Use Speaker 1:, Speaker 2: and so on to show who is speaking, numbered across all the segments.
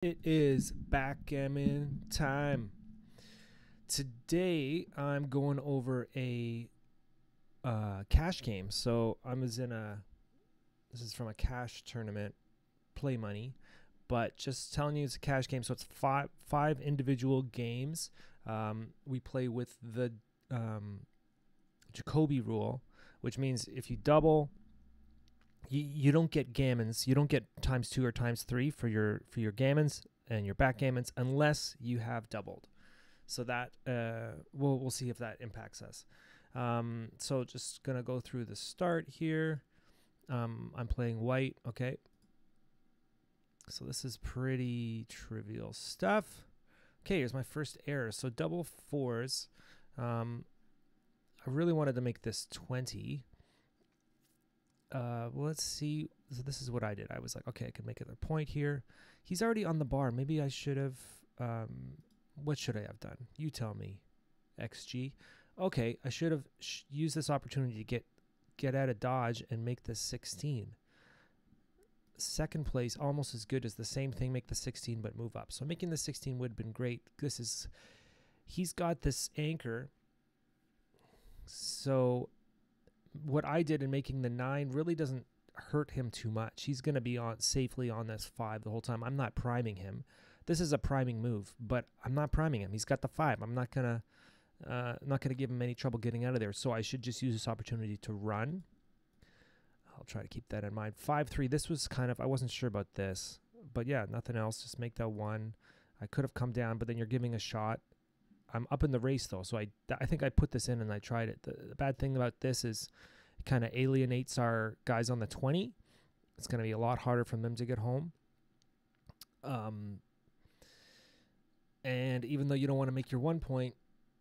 Speaker 1: It is backgammon time. Today I'm going over a cash game. So this is from a cash tournament, play money, but just telling you it's a cash game. So it's five individual games. We play with the Jacoby rule, which means if you double, you don't get gammons. You don't get ×2 or ×3 for your gammons and your backgammons unless you have doubled. So that we'll see if that impacts us. So just gonna go through the start here. I'm playing white. Okay. So this is pretty trivial stuff. Okay, here's my first error. So double fours. I really wanted to make this 20. Well, let's see. So this is what I did. I was like, okay, I can make another point here. He's already on the bar. Maybe I should have, what should I have done? You tell me, XG. Okay, I should have used this opportunity to get out of dodge and make this 16. Second place, almost as good as the same thing, make the 16 but move up. So making the 16 would have been great. He's got this anchor. So what I did in making the 9 really doesn't hurt him too much. He's going to be safely on this 5 the whole time. I'm not priming him. This is a priming move, but I'm not priming him. He's got the 5. I'm not gonna give him any trouble getting out of there. So I should just use this opportunity to run. I'll try to keep that in mind. 5-3. This was kind of, I wasn't sure about this, but yeah, nothing else. Just make that 1. I could have come down, but then you're giving a shot. I'm up in the race though, so I think I put this in and I tried it. The bad thing about this is it kind of alienates our guys on the 20. It's going to be a lot harder for them to get home. And even though you don't want to make your 1 point,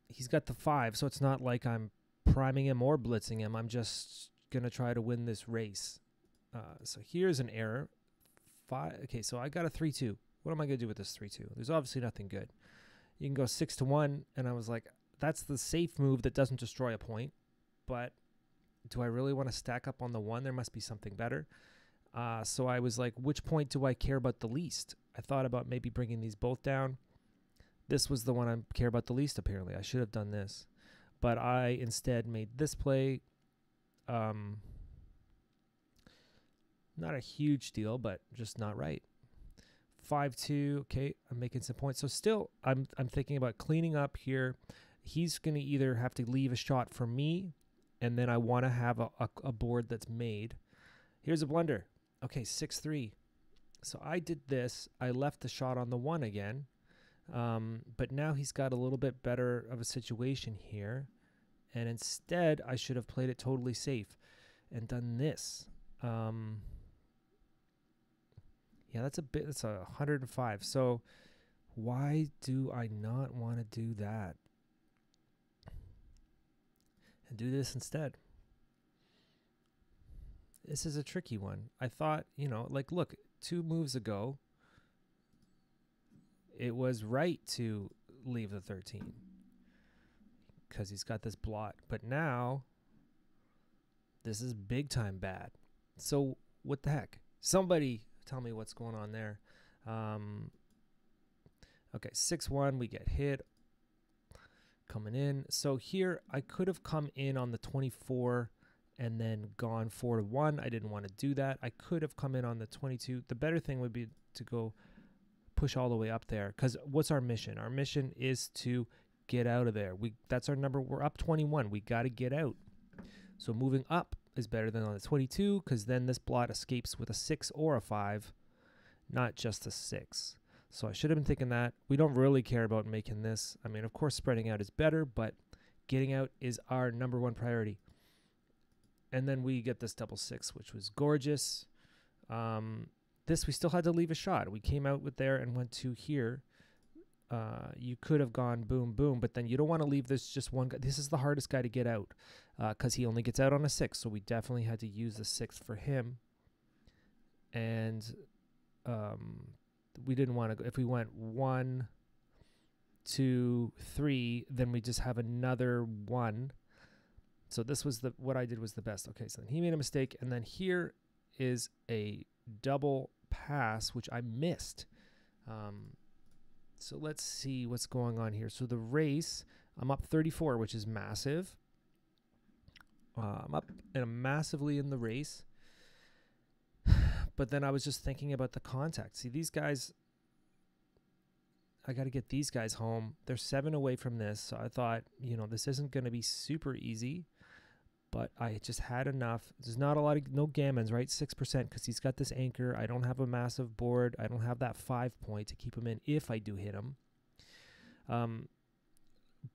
Speaker 1: he's got the 5, so it's not like I'm priming him or blitzing him. I'm just going to try to win this race. So here's an error. 5. Okay, so I got a 3-2. What am I going to do with this 3-2? There's obviously nothing good. You can go 6-1, and I was like, that's the safe move that doesn't destroy a point. But do I really want to stack up on the 1? There must be something better. So I was like, which point do I care about the least? I thought about maybe bringing these both down. This was the one I care about the least, apparently. I should have done this. But I instead made this play. Not a huge deal, but just not right. 5-2. Okay, I'm making some points. So still, I'm thinking about cleaning up here. He's going to either have to leave a shot for me, and then I want to have a board that's made. Here's a blunder. Okay, 6-3. So I did this. I left the shot on the 1 again, but now he's got a little bit better of a situation here, and instead I should have played it totally safe and done this. Yeah, that's a 105. So why do I not want to do that? And do this instead. This is a tricky one. I thought, like, look, 2 moves ago, it was right to leave the 13 because he's got this blot. But now, this is big time bad. So what the heck? Somebody tell me what's going on there. Okay, 6-1, we get hit. Coming in. So here, I could have come in on the 24 and then gone 4-1. I didn't want to do that. I could have come in on the 22. The better thing would be to go push all the way up there. Because what's our mission? Our mission is to get out of there. That's our number. We're up 21. We got to get out. So moving up is better than on the 22 because then this blot escapes with a 6 or a 5, not just a 6. So I should have been thinking that. We don't really care about making this. I mean, of course, spreading out is better, but getting out is our number 1 priority. And then we get this double 6, which was gorgeous. This, we still had to leave a shot. We came out with there and went to here. You could have gone boom, boom, but then you don't want to leave this just one guy. This is the hardest guy to get out because he only gets out on a 6. So we definitely had to use the 6 for him. And we didn't want to go. If we went 1, 2, 3, then we just have another 1. So this was what I did was the best. Okay, so then he made a mistake. And then here is a double pass, which I missed. So let's see what's going on here. So the race, I'm up 34, which is massive. I'm up and I'm massively in the race. But then I was just thinking about the contact. See, these guys, I got to get these guys home. They're 7 away from this. So I thought, you know, this isn't going to be super easy. But I just had enough. There's not a lot of, no gammons, right? 6% because he's got this anchor. I don't have a massive board. I don't have that 5 point to keep him in if I do hit him.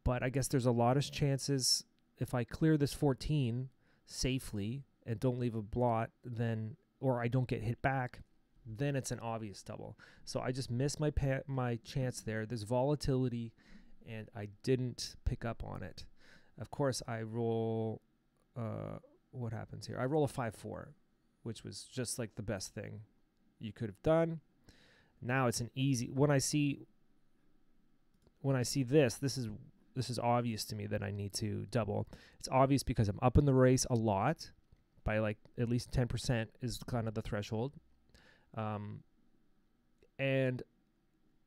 Speaker 1: But I guess there's a lot of chances if I clear this 14 safely and don't leave a blot, then, or I don't get hit back, then it's an obvious double. So I just missed my chance there. There's volatility, and I didn't pick up on it. Of course, I roll... what happens here? I roll a 5-4, which was just like the best thing you could have done. Now it's an easy, when I see this is obvious to me that I need to double. It's obvious because I'm up in the race a lot by like at least 10% is kind of the threshold. And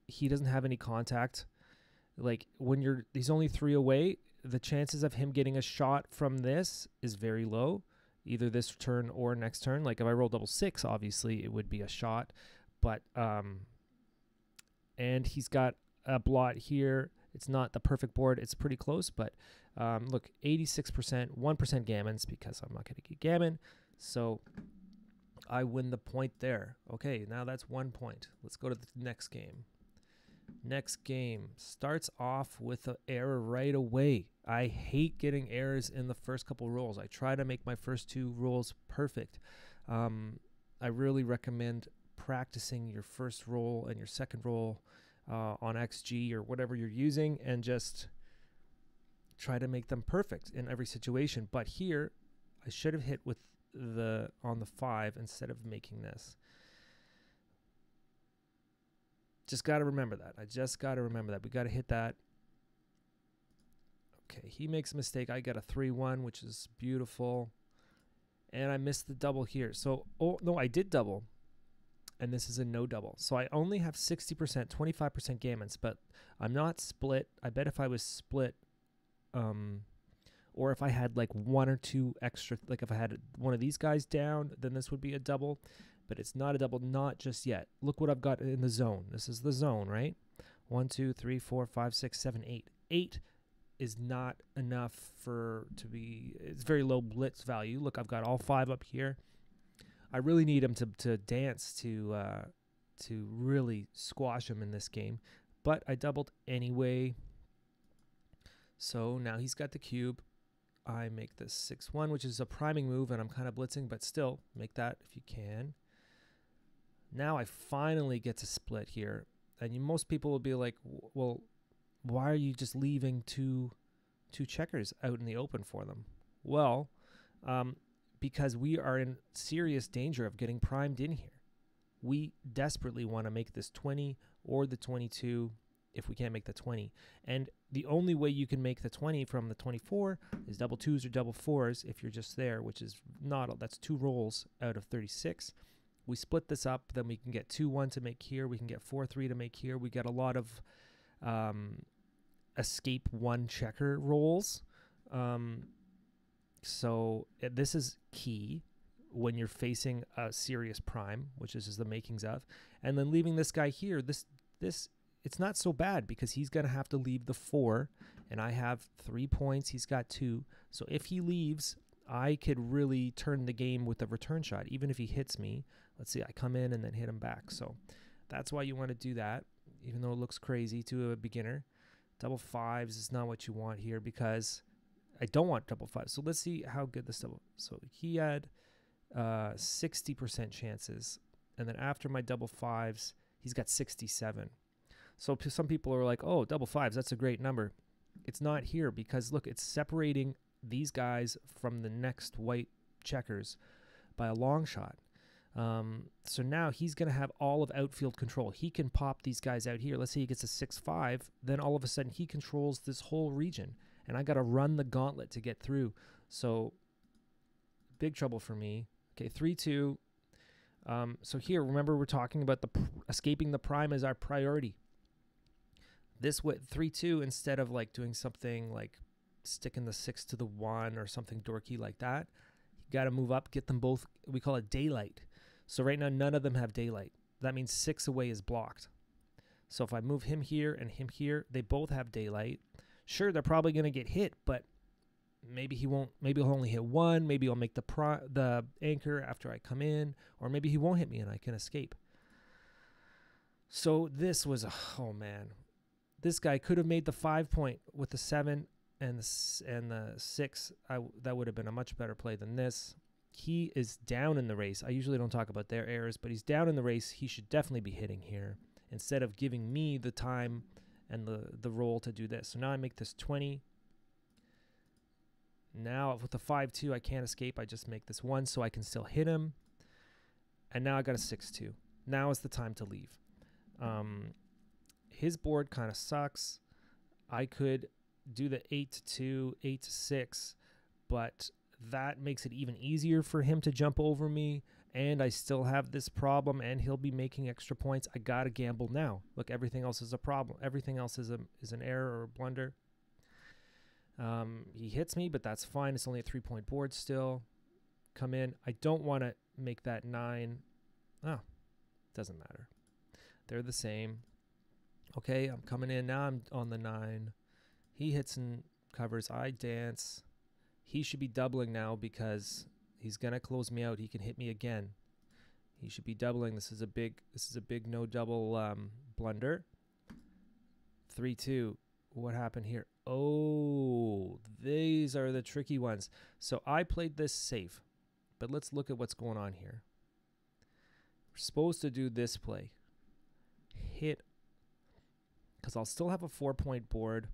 Speaker 1: he doesn't have any contact. Like when he's only 3 away, the chances of him getting a shot from this is very low, either this turn or next turn. Like if I roll double 6, obviously it would be a shot, but and he's got a blot here. It's not the perfect board. It's pretty close, but look, 86%, 1% gammons because I'm not going to get gammon. So I win the point there. Okay, now that's 1 point. Let's go to the next game. Next game starts off with an error right away. I hate getting errors in the first couple rolls. I try to make my first 2 rolls perfect. I really recommend practicing your first roll and your second roll on XG or whatever you're using and just try to make them perfect in every situation. But here, I should have hit with on the 5 instead of making this. Just got to remember that. I just got to remember that. We got to hit that. Okay, he makes a mistake. I got a 3-1, which is beautiful. And I missed the double here. So, oh, no, I did double. And this is a no double. So I only have 60%, 25% gammons, but I'm not split. I bet if I was split, or if I had like 1 or 2 extra, like if I had one of these guys down, then this would be a double. But it's not a double, not just yet. Look what I've got in the zone. This is the zone, right? 1, 2, 3, 4, 5, 6, 7, 8. 8 is not enough to be, it's very low blitz value. Look, I've got all 5 up here. I really need him to dance to really squash him in this game. But I doubled anyway. So now he's got the cube. I make this 6-1, which is a priming move, and I'm kind of blitzing, but still, make that if you can. Now I finally get to split here. And most people will be like, well, why are you just leaving two checkers out in the open for them? Well, because we are in serious danger of getting primed in here. We desperately want to make this 20 or the 22 if we can't make the 20. And the only way you can make the 20 from the 24 is double 2s or double 4s if you're just there, which is not, that's 2 rolls out of 36. We split this up, then we can get 2-1 to make here. We can get 4-3 to make here. We get a lot of escape 1 checker rolls. So this is key when you're facing a serious prime, which is the makings of. And then leaving this guy here, this it's not so bad because he's going to have to leave the 4, and I have 3 points. He's got 2. So if he leaves, I could really turn the game with a return shot, even if he hits me. Let's see, I come in and then hit him back. So that's why you want to do that, even though it looks crazy to a beginner. Double 5s is not what you want here because I don't want double 5s. So let's see how good this double. So he had 60% chances. And then after my double 5s, he's got 67. So some people are like, oh, double 5s, that's a great number. It's not here because, look, it's separating these guys from the next white checkers by a long shot. So now he's going to have all of outfield control. He can pop these guys out here. Let's say he gets a 6-5. Then all of a sudden he controls this whole region. And I got to run the gauntlet to get through. So big trouble for me. Okay, 3-2. So here, remember, we're talking about escaping the prime as our priority. This with 3-2, instead of like doing something like sticking the 6 to the 1 or something dorky like that, you got to move up, get them both. We call it daylight. So right now, none of them have daylight. That means 6 away is blocked. So if I move him here and him here, they both have daylight. Sure, they're probably going to get hit, but maybe he won't. Maybe he'll only hit 1. Maybe I'll make the anchor after I come in, or maybe he won't hit me and I can escape. So this was, oh man, this guy could have made the 5 point with the 7 and the 6. That would have been a much better play than this. He is down in the race. I usually don't talk about their errors, but he's down in the race. He should definitely be hitting here instead of giving me the time and the roll to do this. So now I make this 20. Now with the 5-2, I can't escape. I just make this 1 so I can still hit him. And now I got a 6-2. Now is the time to leave. His board kind of sucks. I could do the 8-2, 8-6, but that makes it even easier for him to jump over me, and I still have this problem, and he'll be making extra points. I gotta gamble now. Look, everything else is a problem. Everything else is an error or a blunder. He hits me, but that's fine. It's only a 3-point board still. Come in. I don't want to make that 9. Oh, doesn't matter. They're the same. Okay, I'm coming in. Now I'm on the 9. He hits and covers. I dance. He should be doubling now because he's going to close me out. He can hit me again. He should be doubling. This is a big no double blunder. 3-2. What happened here? Oh, these are the tricky ones. So I played this safe, but let's look at what's going on here. We're supposed to do this play. Hit, because I'll still have a 4-point board.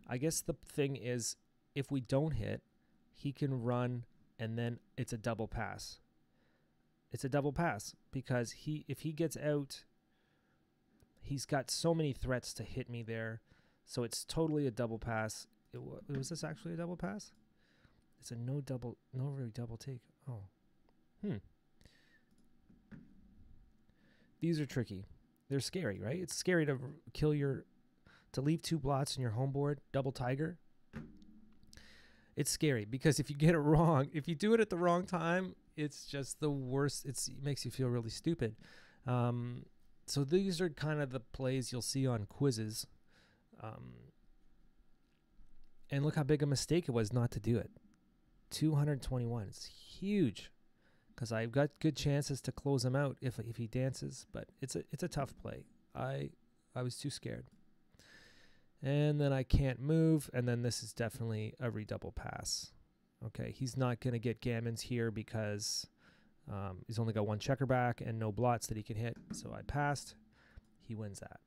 Speaker 1: I guess the thing is, if we don't hit, he can run, and then it's a double pass. It's a double pass because if he gets out, he's got so many threats to hit me there. So it's totally a double pass. Was this actually a double pass? It's a no really double take. Oh. These are tricky. They're scary, right? It's scary to to leave 2 blots in your home board, double tiger. It's scary because if you get it wrong, if you do it at the wrong time, it's just the worst. It makes you feel really stupid. So these are kind of the plays you'll see on quizzes. And look how big a mistake it was not to do it. 221. It's huge because I've got good chances to close him out if he dances, but it's a tough play. I was too scared. And then I can't move, and then this is definitely a redouble pass. Okay, he's not going to get gammons here because he's only got 1 checker back and no blots that he can hit. So I passed. He wins that.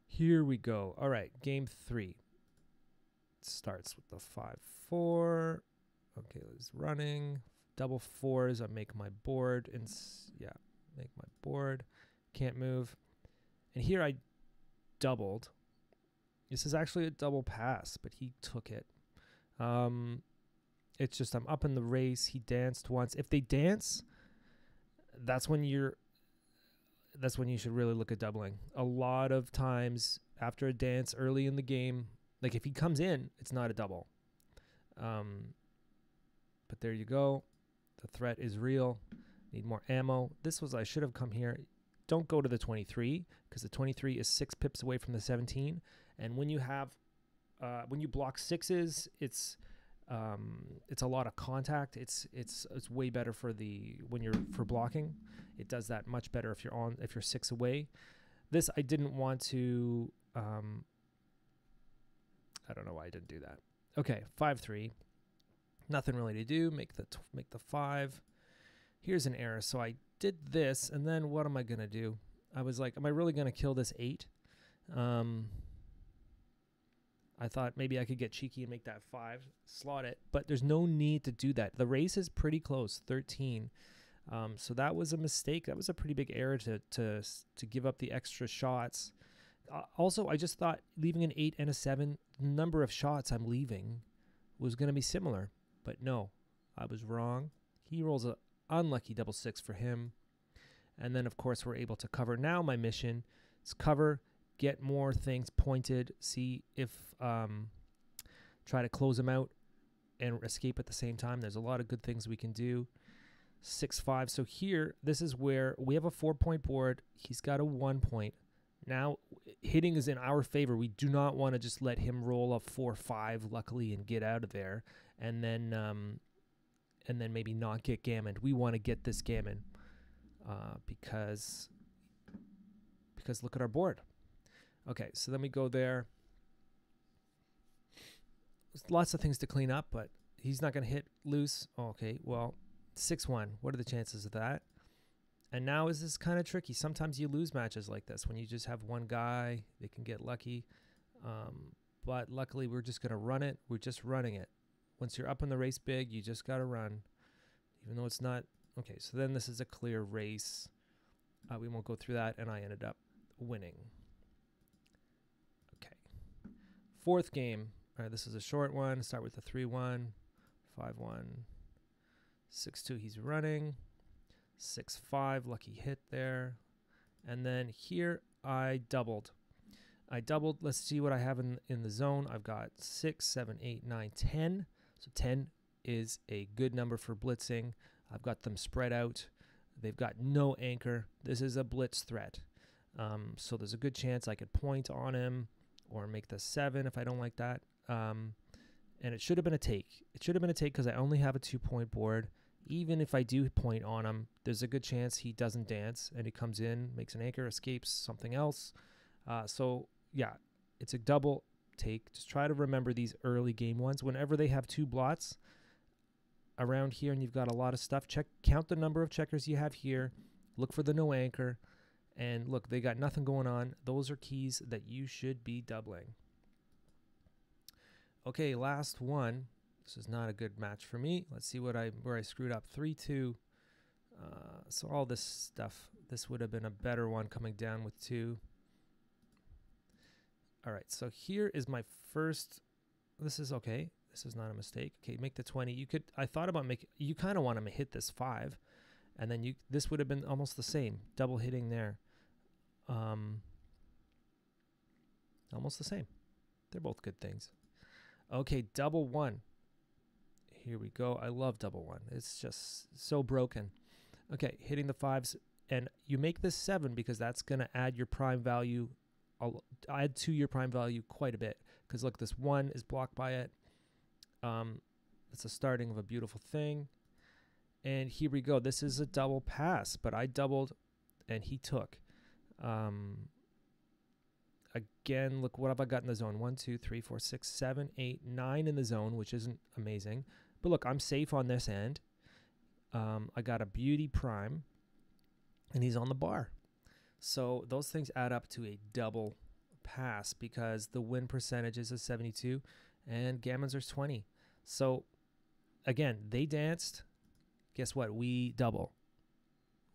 Speaker 1: Here we go. All right, game 3. Starts with the 5-4. Okay, it's running. Double 4s. I make my board. And make my board. Can't move. And here I doubled. This is actually a double pass, but he took it. It's just I'm up in the race. He danced once. If they dance, that's when you should really look at doubling. A lot of times after a dance early in the game, like if he comes in, it's not a double. But there you go. The threat is real. Need more ammo. I should have come here. Don't go to the 23 because the 23 is 6 pips away from the 17. And when you have, when you block 6s, it's a lot of contact. It's way better for for blocking. It does that much better if you're 6 away. This I didn't want to. I don't know why I didn't do that. Okay, 5-3. Nothing really to do. Make the 5. Here's an error. So I did this, and then what am I gonna do? I was like, am I really gonna kill this 8? I thought maybe I could get cheeky and make that 5, slot it, but there's no need to do that. The race is pretty close, 13. So that was a mistake. That was a pretty big error to give up the extra shots. Also, I just thought leaving an 8 and a 7, the number of shots I'm leaving was going to be similar, but no, I was wrong. He rolls Unlucky double 6 for him. And then, of course, we're able to cover. Now my mission is cover, get more things pointed, see if, try to close them out and escape at the same time. There's a lot of good things we can do. 6-5. So here, this is where we have a 4-point board. He's got a 1 point. Now, hitting is in our favor. We do not want to just let him roll a 4-5, luckily, and get out of there, and then maybe not get gammoned. We want to get this gammon because look at our board. Okay, so then we go there. There's lots of things to clean up, but he's not going to hit loose. Okay, well, 6-1. What are the chances of that? And now is this kind of tricky. Sometimes you lose matches like this when you just have one guy. They can get lucky. But luckily, we're just going to run it. We're just running it. Once you're up in the race big, you just got to run. Even though it's not. Okay, so then this is a clear race. We won't go through that, and I ended up winning. Okay. Fourth game. All right, this is a short one. Start with a 3-1, 5-1, 6-2. He's running. 6-5, lucky hit there. And then here I doubled. Let's see what I have in the zone. I've got 6, 7, 8, 9, 10. So 10 is a good number for blitzing. I've got them spread out. They've got no anchor. This is a blitz threat. So there's a good chance I could point on him or make the 7 if I don't like that. And it should have been a take. It should have been a take because I only have a 2-point board. Even if I do point on him, there's a good chance he doesn't dance and he comes in, makes an anchor, escapes something else. So, yeah, it's a double take. Just try to remember these early game ones. Whenever they have 2 blots around here and you've got a lot of stuff, count the number of checkers you have here. Look for the no anchor. And look, they got nothing going on. Those are keys that you should be doubling. Okay, last one. This is not a good match for me. Let's see where I screwed up. 3-2. So all this stuff. This would have been a better one coming down with 2. All right, so here is my first. This is okay. This is not a mistake. Okay, make the 20. I thought about making. You kind of want to hit this 5, and then this would have been almost the same. Double hitting there. Almost the same. They're both good things. Okay, double 1. Here we go. I love double 1. It's just so broken. Okay, hitting the 5s. And you make this 7 because that's going to add your prime value. I'll add to your prime value quite a bit. Because look, this 1 is blocked by it. It's the starting of a beautiful thing. And here we go. This is a double pass. But I doubled and he took. Again, look, what have I got in the zone? 1, 2, 3, 4, 6, 7, 8, 9 in the zone, which isn't amazing. But look, I'm safe on this end. I got a beauty prime, and he's on the bar. So those things add up to a double pass because the win percentage is a 72, and gammons are 20. So, again, they danced. Guess what? We double.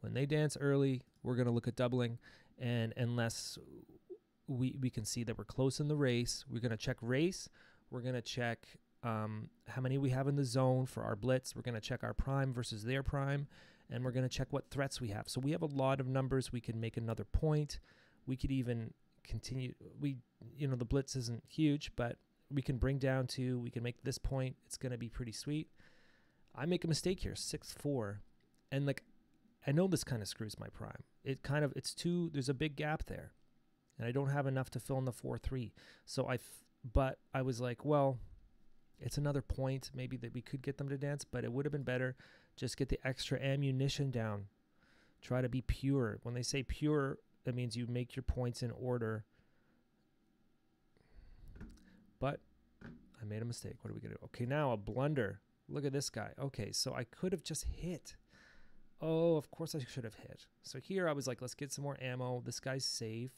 Speaker 1: When they dance early, we're going to look at doubling, and unless we can see that we're close in the race, we're going to check race. We're going to check how many we have in the zone for our blitz. We're going to check our prime versus their prime, and we're going to check what threats we have. So we have a lot of numbers. We can make another point. We could even continue. The blitz isn't huge, but we can bring down to, we can make this point. It's going to be pretty sweet. I make a mistake here, 6-4. And like, I know this kind of screws my prime. It's 2, there's a big gap there. And I don't have enough to fill in the 4-3. So but I was like, well, it's another point maybe that we could get them to dance, but it would have been better just get the extra ammunition down. Try to be pure. When they say pure, that means you make your points in order. But I made a mistake. What are we going to do? Okay, now a blunder. Look at this guy. Okay, so I could have just hit. Oh, of course I should have hit. So here I was like, let's get some more ammo. This guy's safe.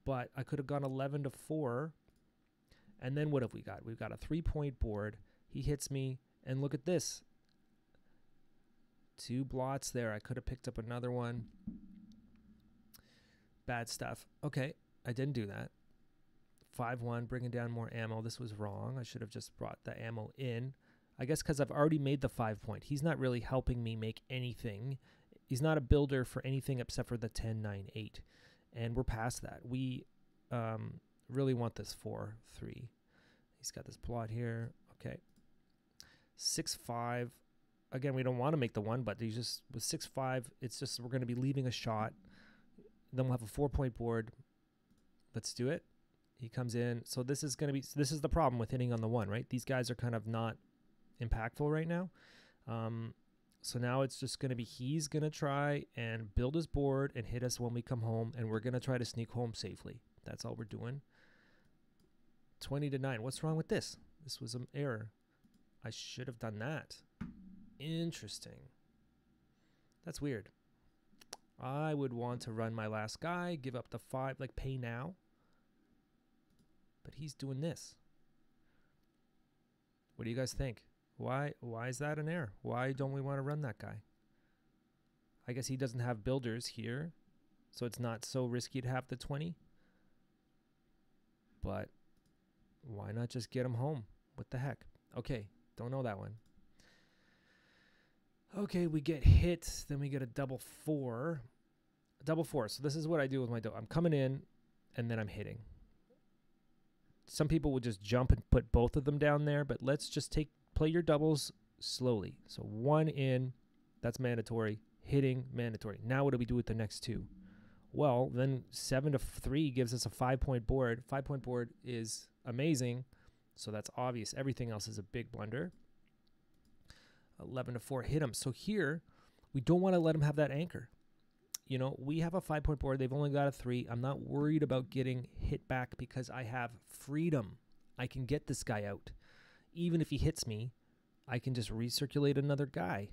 Speaker 1: But I could have gone 11-4. And then what have we got? We've got a 3-point board. He hits me. And look at this. 2 blots there. I could have picked up another one. Bad stuff. Okay, I didn't do that. 5-1, bringing down more ammo. This was wrong. I should have just brought the ammo in. I guess because I've already made the 5 point. He's not really helping me make anything. He's not a builder for anything except for the 10, 9, 8. And we're past that. We really want this 4, 3. He's got this plot here. Okay. 6, 5. Again, we don't want to make the 1, but he's just with 6, 5, it's just we're going to be leaving a shot. Then we'll have a 4-point board. Let's do it. He comes in. So this is going to be, this is the problem with hitting on the 1, right? These guys are kind of not impactful right now. So now it's just going to be, he's going to try and build his board and hit us when we come home, and we're going to try to sneak home safely. That's all we're doing. 20 to 9. What's wrong with this? This was an error. I should have done that. Interesting. That's weird. I would want to run my last guy, give up the 5, like pay now. But he's doing this. What do you guys think? Why is that an error? Why don't we want to run that guy? I guess he doesn't have builders here, so it's not so risky to have the 20. But why not just get him home? What the heck? Okay, don't know that one. Okay, we get hit, then we get a double 4. Double 4. So this is what I do with my dough. I'm coming in, and then I'm hitting. Some people would just jump and put both of them down there, but let's just play your doubles slowly. So 1 in, that's mandatory. Hitting, mandatory. Now what do we do with the next 2? Well, then 7 to 3 gives us a 5-point board. 5-point board is amazing, so that's obvious. Everything else is a big blunder. 11 to 4, hit him. So here, we don't want to let him have that anchor. You know, we have a 5-point board. They've only got a 3. I'm not worried about getting hit back because I have freedom. I can get this guy out. Even if he hits me, I can just recirculate another guy.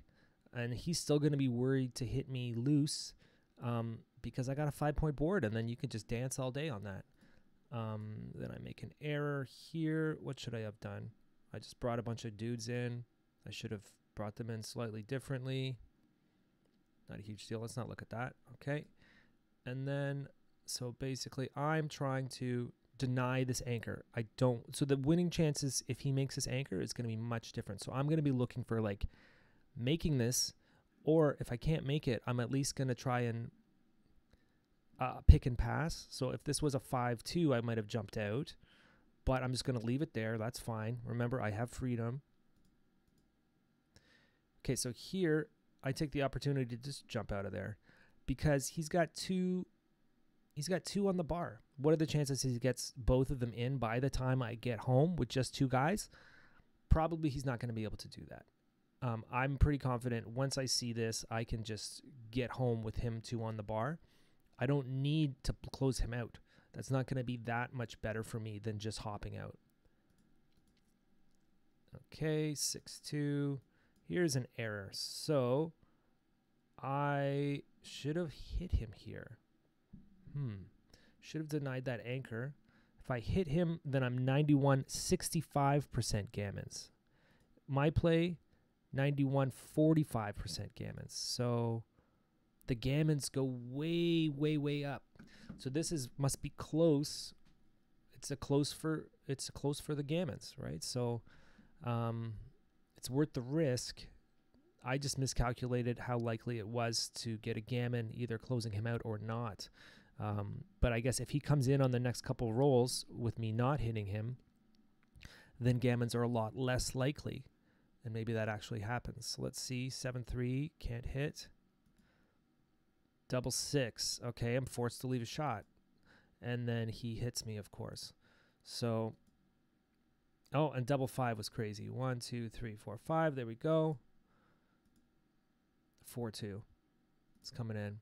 Speaker 1: And he's still going to be worried to hit me loose because I got a 5-point board, and then you can just dance all day on that. Then I make an error here. What should I have done? I just brought a bunch of dudes in. I should have brought them in slightly differently. Not a huge deal. Let's not look at that. Okay. And then, so basically, I'm trying to deny this anchor. I don't. So the winning chances, if he makes this anchor, is going to be much different. So I'm going to be looking for, like, making this, or if I can't make it, I'm at least going to try and pick and pass. So if this was a 5-2, I might have jumped out, but I'm just going to leave it there. That's fine. Remember, I have freedom. Okay, so here I take the opportunity to just jump out of there because he's got two on the bar. What are the chances he gets both of them in by the time I get home with just 2 guys? Probably he's not going to be able to do that. I'm pretty confident once I see this, I can just get home with him 2 on the bar. I don't need to close him out. That's not going to be that much better for me than just hopping out. Okay, 6-2. Here's an error. So I should have hit him here. Should have denied that anchor. If I hit him, then I'm 91, 65% gammons. My play, 91, 45% gammons. So the gammons go way, way, way up. So this must be close. It's a close for the gammons, right? So it's worth the risk. I just miscalculated how likely it was to get a gammon, either closing him out or not. But I guess if he comes in on the next couple rolls with me not hitting him, then gammons are a lot less likely. And maybe that actually happens. So let's see. 7-3, can't hit. Double 6. Okay, I'm forced to leave a shot. And then he hits me, of course. So, oh, and double 5 was crazy. 1, 2, 3, 4, 5. There we go. 4-2. It's coming in.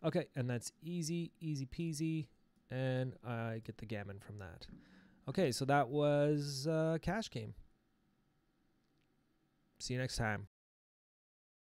Speaker 1: Okay, and that's easy, easy peasy. And I get the gammon from that. Okay, so that was Cash Game. See you next time.